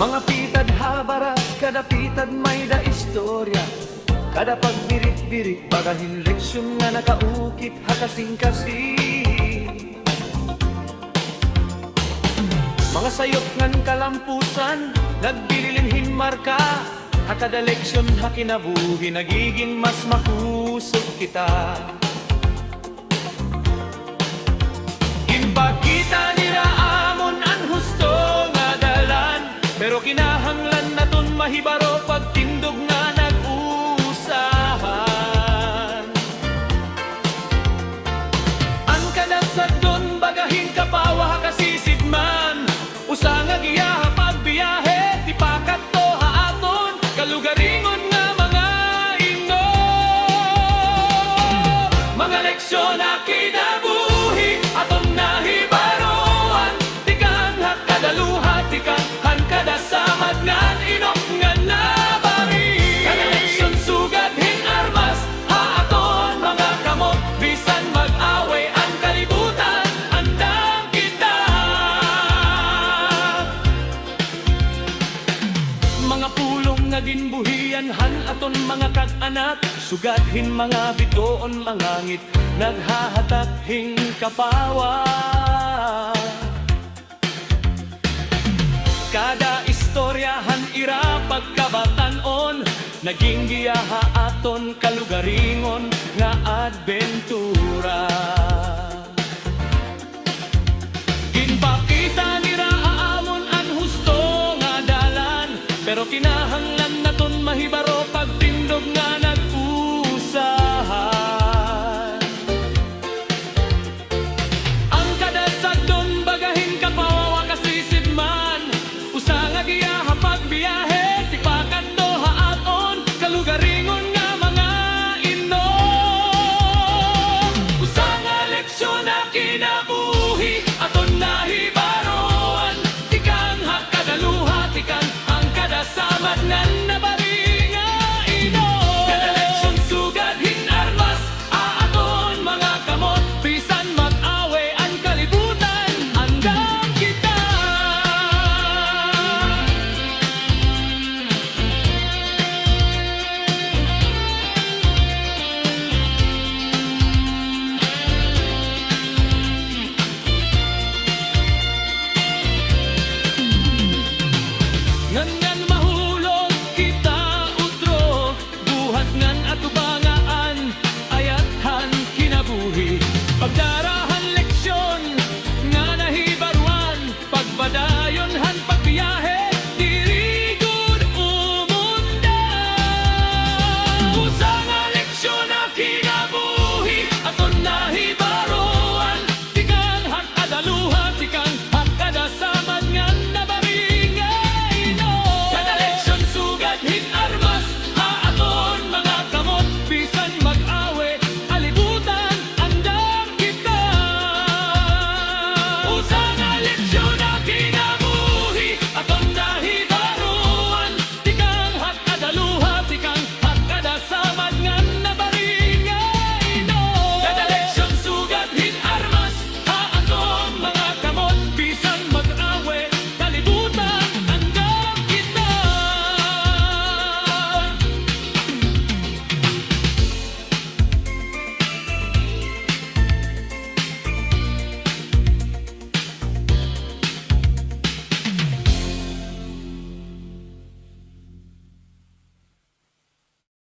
Mga pitad habara, kada pitad may da istorya. Kada pagbirit-birit, bagahin leksyon nga nakaukit hakasing-kasing. Mga sayot ngan kalampusan, nagbililinhin marka. Hakada leksyon hakinabuhi, nagiging mas makusog kita. Inpakita nila amon ang husto nga dalan, pero kinahanglan naton mahibaro pagtindog nga nag-usahan. Ang kanasadon bagahin kapawa kasisibman, usa nga giyaha pagbiyahe, di pakat to haaton, kalugaringon nga mga inom. Mga leksyon na kinabuhi, aton nahibaroan, tikan hakadaluha, tikan hankada samad ngan inok nga nabari. Kada leksyon sugadhin armas, haaton mga kamot, bisan mag-away ang kalibutan, andang kita. Mga pulong nga ginbuhian han aton mga kag-anak, sugadhin mga bituon mangangit, naghahatak hing kapawa. Kada istoryahan ira pagkabatanon, naging giyaha aton kalugaringon nga adventura. Ginpakita nira aamon ang husto nga dalan, pero kinahanglan naton mahibaro pagtindog nga nag-usahan. Ang kadasagdon bagahin kapawa kasisibman, usa nga giyaha pagbiyahe, tipakan to haaton, kalugaringon nga mga inom. Usa nga leksyon na kinabuhi, aton nahibaroan, tikang hakadaluha, tikang ang kadasamad nga